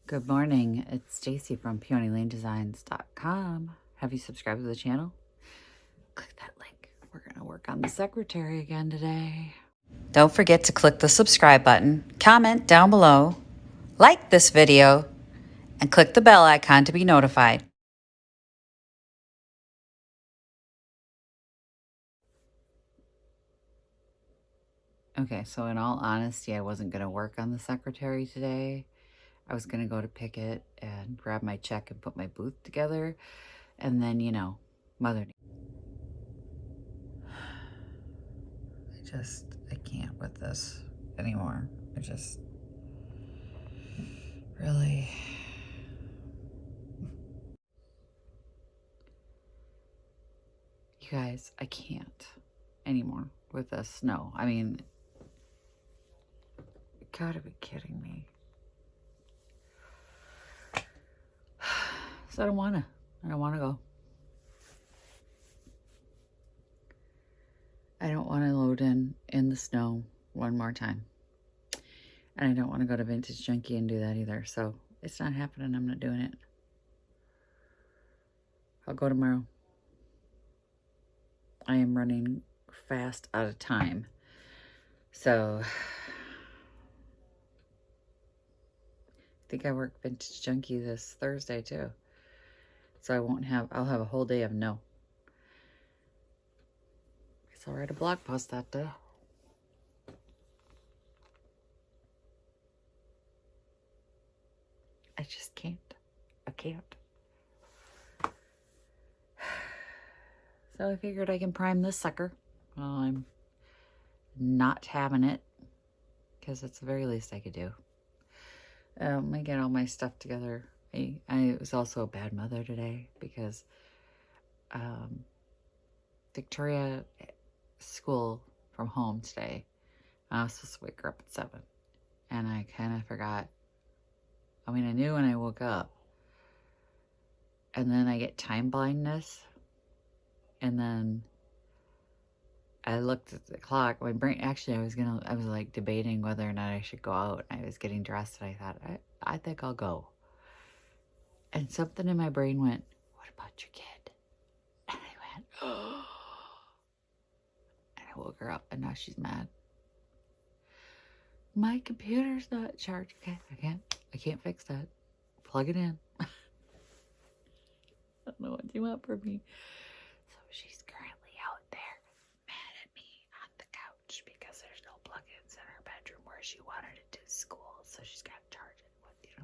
Good morning, it's Stacy from PeonyLaneDesigns.com. Have you subscribed to the channel? Click that link. We're going to work on the secretary again today. Don't forget to click the subscribe button, comment down below, like this video, and click the bell icon to be notified. Okay, so in all honesty, I wasn't going to work on the secretary today. I was going to go to Picket and grab my check and put my booth together. And then, Mother. I can't with this anymore. Really. You guys, I can't anymore with this snow. I mean, you gotta be kidding me. So I don't wanna go. I don't wanna load in the snow one more time. And I don't wanna go to Vintage Junkie and do that either. So it's not happening. I'm not doing it. I'll go tomorrow. I am running fast out of time. So I think I work Vintage Junkie this Thursday too. So I'll have a whole day of no. Guess I'll write a blog post that day. I just can't. I can't. So I figured I can prime this sucker. Well, I'm not having it because it's the very least I could do. I get all my stuff together. I was also a bad mother today because Victoria school from home today. I was supposed to wake her up at 7 and I kind of forgot. I mean, I knew when I woke up, and then I get time blindness, and then I looked at the clock. My brain, actually, I was like debating whether or not I should go out. I was getting dressed and I thought, I think I'll go. And something in my brain went, what about your kid? And I went, oh. And I woke her up and now she's mad. My computer's not charged. Okay, I can't fix that. Plug it in. I don't know what you want from me. So she's currently out there mad at me on the couch because there's no plugins in her bedroom where she wanted it to school. So she's got to charge it.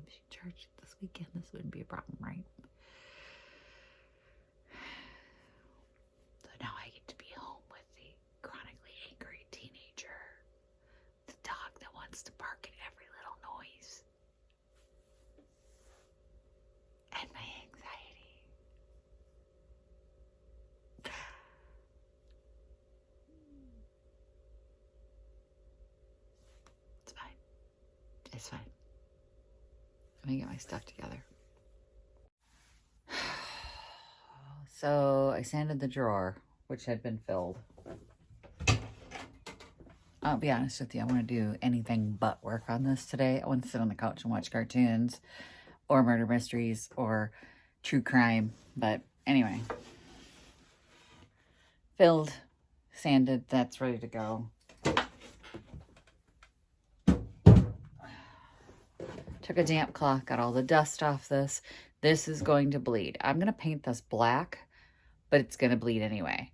If she charged it this weekend, this wouldn't be a problem, right? So now I get to be home with the chronically angry teenager, the dog that wants to bark at every little noise, and my anxiety. It's fine. It's fine. Let me get my stuff together. So I sanded the drawer, which had been filled. I'll be honest with you, I want to do anything but work on this today. I want to sit on the couch and watch cartoons or murder mysteries or true crime. But anyway, filled, sanded, that's ready to go. Took a damp cloth, got all the dust off this. This is going to bleed. I'm going to paint this black, but it's going to bleed anyway.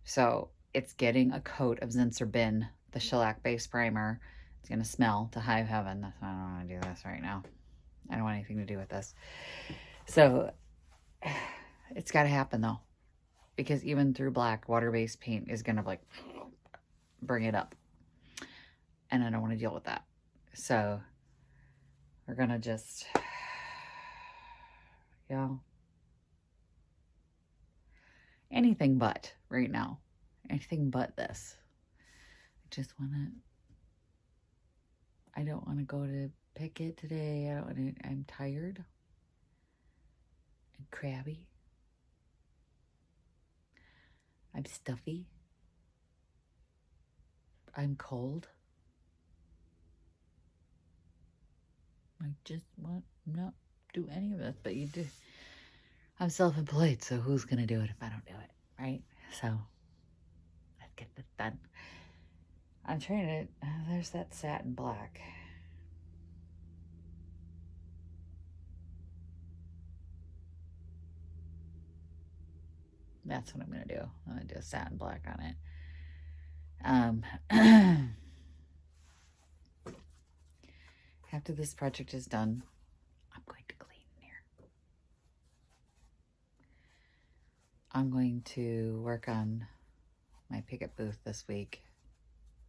So it's getting a coat of Zinsser Bin, the shellac base primer. It's going to smell to high heaven. That's why I don't want to do this right now. I don't want anything to do with this. So it's got to happen though, because even through black, water-based paint is going to like bring it up. And I don't want to deal with that. So we're going to just, anything but right now. Anything but this. I don't want to go to Picket today. I'm tired and crabby. I'm stuffy. I'm cold. My I just want not do any of this, but you do. I'm self-employed, so who's gonna do it if I don't do it, right? So let's get this done. I'm trying to. There's that satin black. That's what I'm gonna do. I'm gonna do a satin black on it. After this project is done, I'm going to clean here. I'm going to work on my pickup booth this week.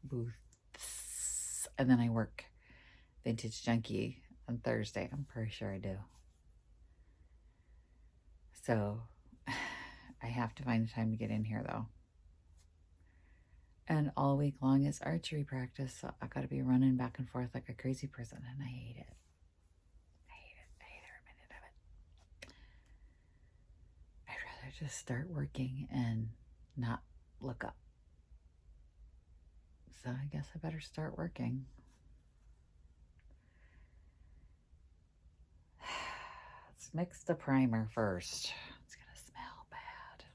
Booths. And then I work Vintage Junkie on Thursday. I'm pretty sure I do. So I have to find time to get in here though. And all week long is archery practice, so I gotta be running back and forth like a crazy person, and I hate it. I hate every minute of it. I'd rather just start working and not look up. So I guess I better start working. Let's mix the primer first. It's gonna smell bad.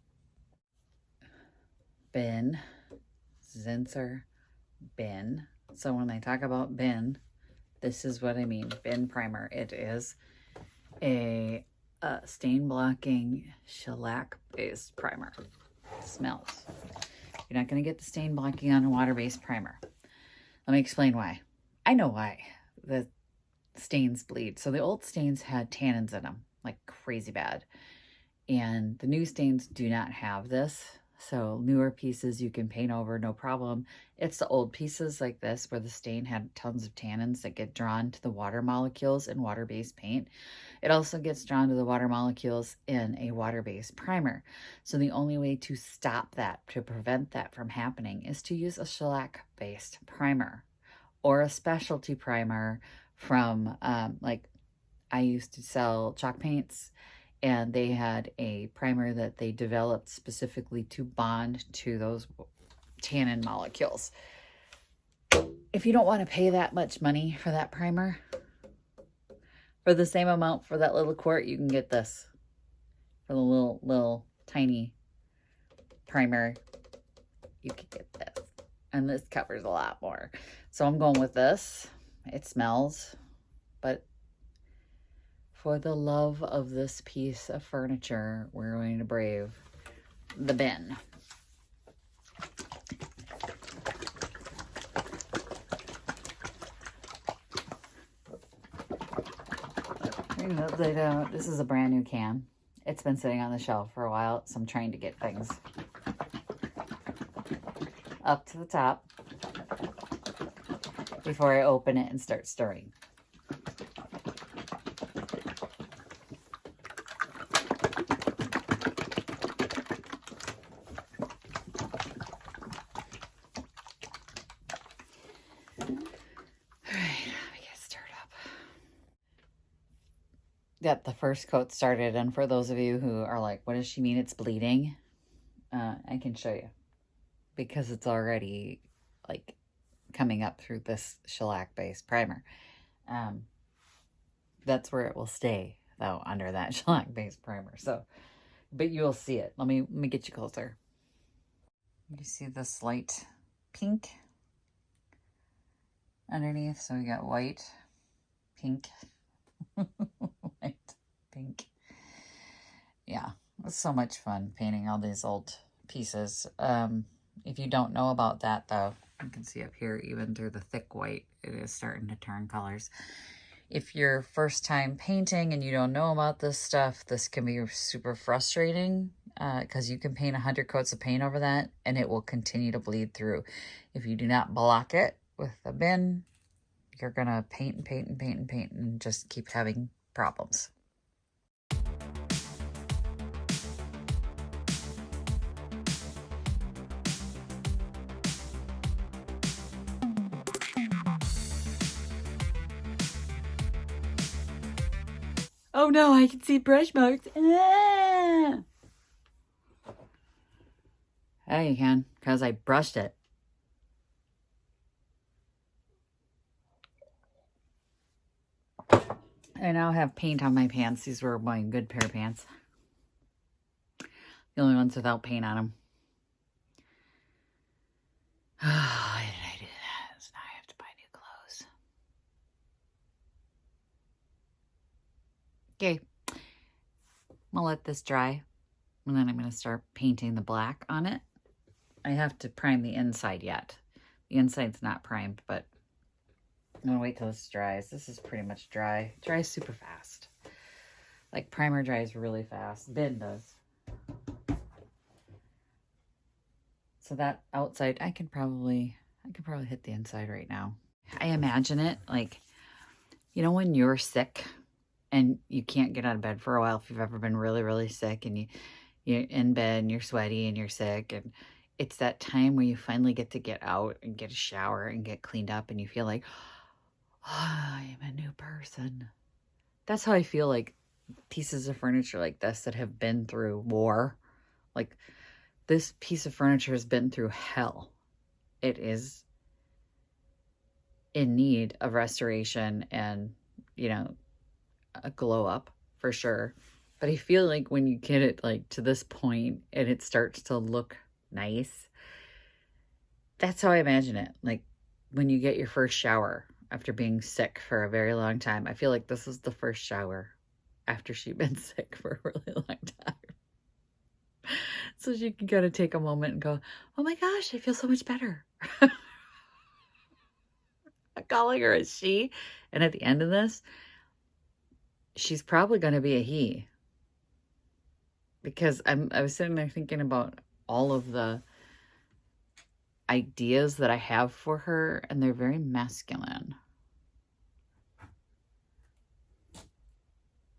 Bin. Zinsser bin. So when I talk about bin, this is what I mean. Bin primer. It is a stain blocking shellac based primer. It smells. You're not going to get the stain blocking on a water based primer. Let me explain why. I know why the stains bleed. So the old stains had tannins in them, like crazy bad. And the new stains do not have this. So newer pieces you can paint over, no problem. It's the old pieces like this where the stain had tons of tannins that get drawn to the water molecules in water-based paint. It also gets drawn to the water molecules in a water-based primer. So the only way to stop that, to prevent that from happening, is to use a shellac-based primer or a specialty primer from, like I used to sell chalk paints, and they had a primer that they developed specifically to bond to those tannin molecules. If you don't want to pay that much money for that primer, for the same amount for that little quart, you can get this. For the little tiny primer, you can get this. And this covers a lot more. So I'm going with this. It smells, but for the love of this piece of furniture, we're going to brave the bin. This is a brand new can. It's been sitting on the shelf for a while, so I'm trying to get things up to the top before I open it and start stirring. Got the first coat started, and for those of you who are like, what does she mean it's bleeding? I can show you, because it's already like coming up through this shellac based primer. That's where it will stay though, under that shellac based primer. So, but you'll see it. Let me get you closer. You see this light pink underneath? So we got white, pink, white, pink. Yeah, it's so much fun painting all these old pieces. If you don't know about that though, you can see up here, even through the thick white, it is starting to turn colors. If you're first time painting and you don't know about this stuff, this can be super frustrating because you can paint 100 coats of paint over that and it will continue to bleed through. If you do not block it with a bin, you're gonna paint and paint and paint and paint and just keep having problems. Oh no, I can see brush marks. Ah! Oh, you can, because I brushed it. I now have paint on my pants. These were my good pair of pants. The only ones without paint on them. Why did I do that? So now I have to buy new clothes. Okay. I'm going to let this dry. And then I'm going to start painting the black on it. I have to prime the inside yet. The inside's not primed, but I'm going to wait till this dries. This is pretty much dry. It dries super fast. Like primer dries really fast. Bin does. So that outside, I could probably hit the inside right now. I imagine it like, you know, when you're sick and you can't get out of bed for a while, if you've ever been really, really sick and you're in bed and you're sweaty and you're sick, and it's that time where you finally get to get out and get a shower and get cleaned up and you feel like, oh, I am a new person. That's how I feel like pieces of furniture like this that have been through war. Like, this piece of furniture has been through hell. It is in need of restoration and, you know, a glow up for sure. But I feel like when you get it like to this point and it starts to look nice, that's how I imagine it. Like when you get your first shower after being sick for a very long time. I feel like this is the first shower after she'd been sick for a really long time. So she can kind of take a moment and go, oh my gosh, I feel so much better. I'm calling her a she. And at the end of this, she's probably going to be a he. Because I was sitting there thinking about all of the ideas that I have for her, and they're very masculine.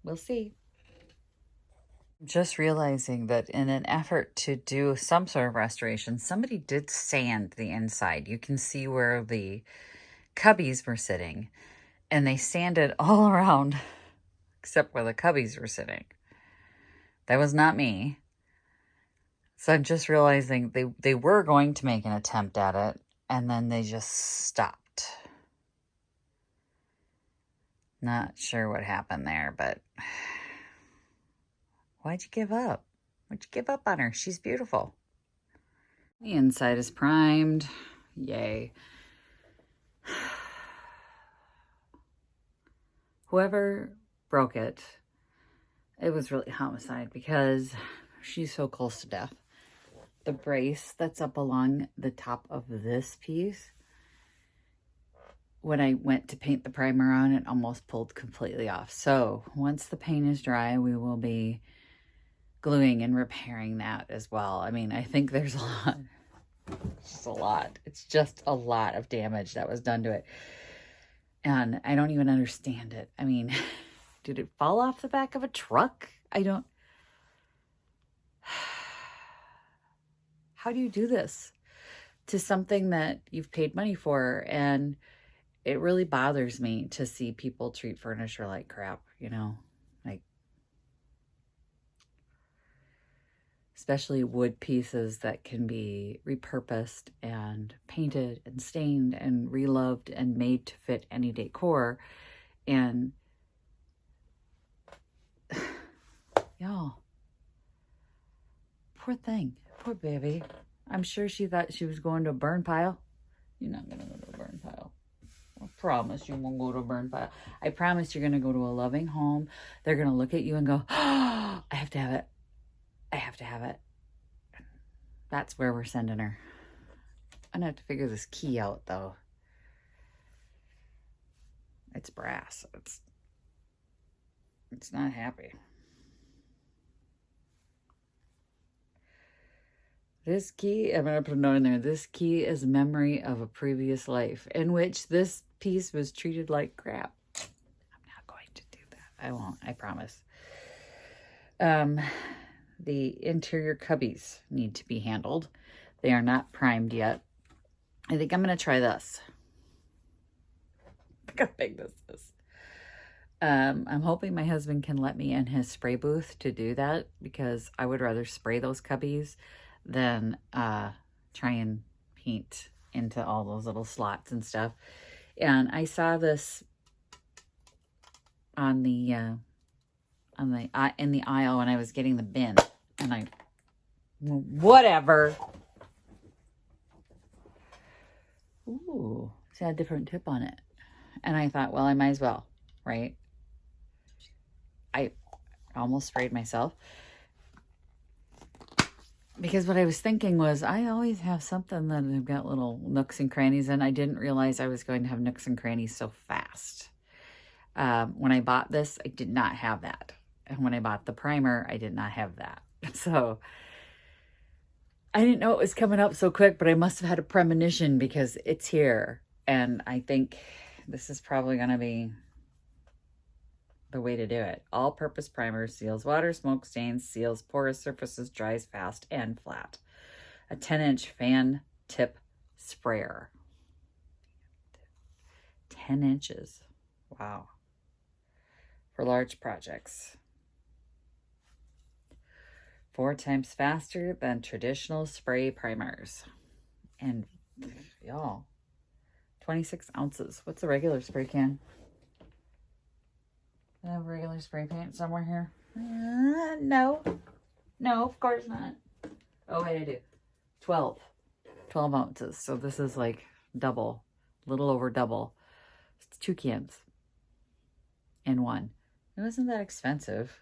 We'll see. Just realizing that in an effort to do some sort of restoration, somebody did sand the inside. You can see where the cubbies were sitting, and they sanded all around except where the cubbies were sitting. That was not me. So I'm just realizing they were going to make an attempt at it, and then they just stopped. Not sure what happened there, but why'd you give up? Why'd you give up on her? She's beautiful. The inside is primed. Yay. Whoever broke it, it was really homicide because she's so close to death. The brace that's up along the top of this piece, when I went to paint the primer on, it almost pulled completely off. So once the paint is dry, we will be gluing and repairing that as well. I mean, I think there's a lot. It's just a lot. It's just a lot of damage that was done to it. And I don't even understand it. I mean, did it fall off the back of a truck? I don't. How do you do this to something that you've paid money for? And it really bothers me to see people treat furniture like crap, you know, like especially wood pieces that can be repurposed and painted and stained and reloved and made to fit any decor. And y'all, poor thing, poor baby. I'm sure she thought she was going to a burn pile. You're not going to go to a burn pile. I promise you won't go to a burn pile. I promise you're going to go to a loving home. They're going to look at you and go, oh, I have to have it. I have to have it. That's where we're sending her. I'm going to have to figure this key out, though. It's brass. It's not happy. This key, I'm going to put a note in there. This key is memory of a previous life in which this piece was treated like crap. I'm not going to do that. I won't. I promise. The interior cubbies need to be handled. They are not primed yet. I think I'm going to try this. Look how big this is. I'm hoping my husband can let me in his spray booth to do that, because I would rather spray those cubbies than try and paint into all those little slots and stuff. And I saw this on the in the aisle when I was getting the bin, and whatever. Ooh, it's got a different tip on it, and I thought, well, I might as well, right? I almost sprayed myself because what I was thinking was I always have something that I've got little nooks and crannies in. I didn't realize I was going to have nooks and crannies so fast. When I bought this, I did not have that. And when I bought the primer, I did not have that. So I didn't know it was coming up so quick, but I must have had a premonition because it's here. And I think this is probably going to be the way to do it. All-purpose primer, seals water, smoke stains, seals porous surfaces, dries fast and flat. A 10-inch fan tip sprayer. 10 inches. Wow. For large projects. 4 times faster than traditional spray primers. And y'all, 26 ounces. What's a regular spray can? I have regular spray paint somewhere here. No. No, of course not. Oh, wait, I do. 12 ounces. So this is like double, a little over double. It's 2 cans in one. It wasn't that expensive.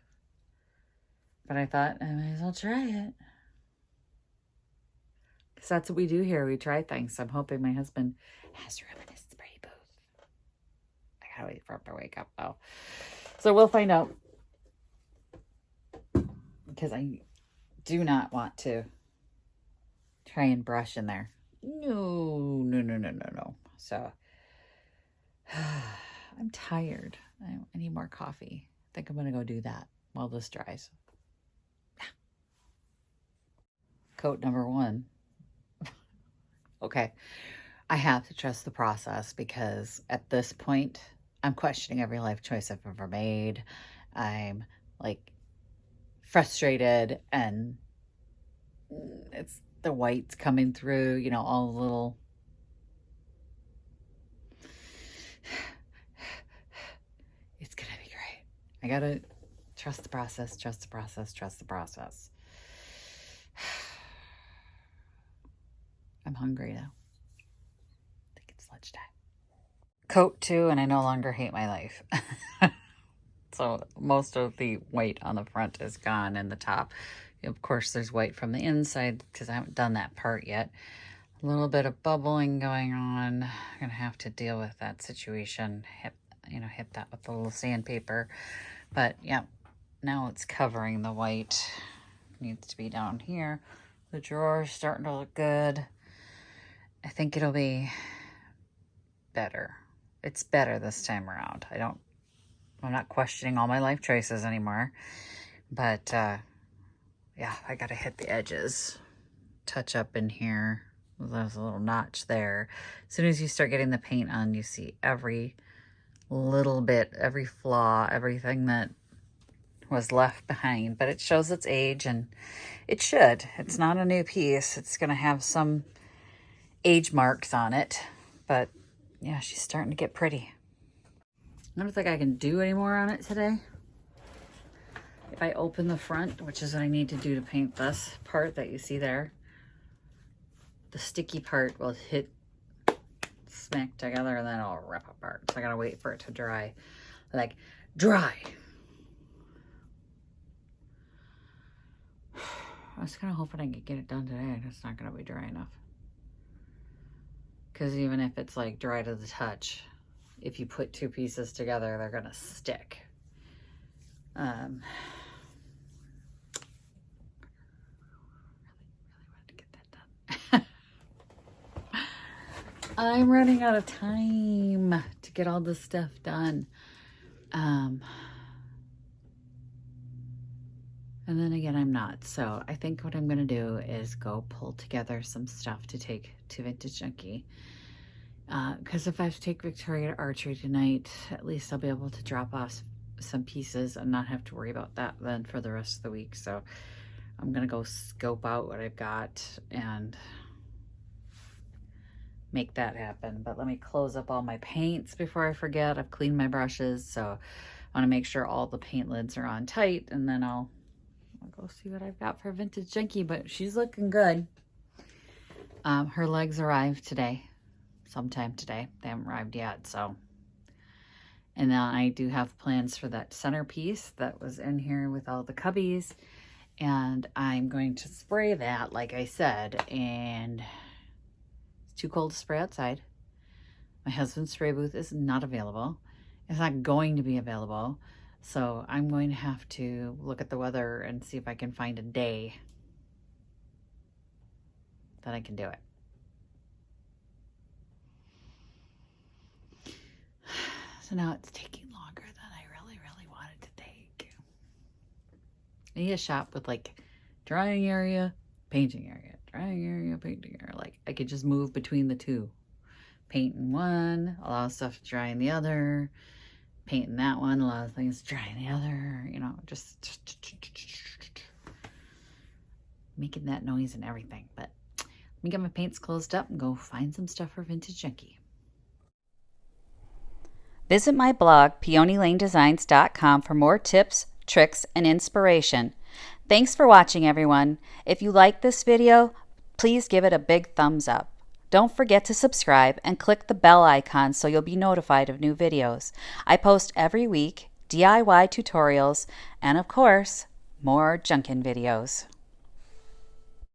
But I thought, I might as well try it. Because that's what we do here. We try things. So I'm hoping my husband has room in his spray booth. I gotta wait for him to wake up, though. So we'll find out. Because I do not want to try and brush in there. No. So, I'm tired. I need more coffee. I think I'm going to go do that while this dries. Coat number 1. Okay. I have to trust the process because at this point, I'm questioning every life choice I've ever made. I'm like frustrated and it's the whites coming through, you know, all the little it's gonna be great. I gotta trust the process. I'm hungry now. I think it's lunchtime. Coat 2, and I no longer hate my life. So most of the white on the front is gone and the top. Of course, there's white from the inside because I haven't done that part yet. A little bit of bubbling going on. I'm going to have to deal with that situation. Hit that with a little sandpaper. But, yeah, now it's covering the white. Needs to be down here. The drawer's starting to look good. I think it'll be better. It's better this time around. I'm not questioning all my life choices anymore. But, yeah, I got to hit the edges. Touch up in here. There's a little notch there. As soon as you start getting the paint on, you see every little bit, every flaw, everything that was left behind. But it shows its age, and it should. It's not a new piece. It's going to have some age marks on it. But, yeah, she's starting to get pretty. I don't think I can do any more on it today. If I open the front, which is what I need to do to paint this part that you see there, the sticky part will hit smack together and then it'll rip apart. So I gotta wait for it to dry. Like, dry. I was kind of hoping I could get it done today and it's not gonna be dry enough. Because even if it's like dry to the touch, if you put 2 pieces together, they're gonna stick. Really wanted to get that done. I'm running out of time to get all this stuff done. And then again, I'm not. So I think what I'm going to do is go pull together some stuff to take to Vintage Junkie. Because if I have to take Victoria to archery tonight, at least I'll be able to drop off some pieces and not have to worry about that then for the rest of the week. So I'm going to go scope out what I've got and make that happen. But let me close up all my paints before I forget. I've cleaned my brushes, so I want to make sure all the paint lids are on tight, and then I'll go see what I've got for Vintage Junkie, but she's looking good. Her legs arrived today, sometime today. They haven't arrived yet, so. And then I do have plans for that centerpiece that was in here with all the cubbies. And I'm going to spray that, like I said, and it's too cold to spray outside. My husband's spray booth is not available. It's not going to be available. So I'm going to have to look at the weather and see if I can find a day that I can do it. So now it's taking longer than I really wanted to take. I need a shop with like drying area, painting area, drying area, painting area. Like I could just move between the two. Paint in one, allow stuff to dry in the other. Paint in that one, allow things to dry in the other. You know, just making that noise and everything. But let me get my paints closed up and go find some stuff for Vintage Junkie. Visit my blog, peonylanedesigns.com, for more tips, tricks, and inspiration. Thanks for watching, everyone. If you like this video, please give it a big thumbs up. Don't forget to subscribe and click the bell icon so you'll be notified of new videos. I post every week, DIY tutorials, and of course, more junkin' videos.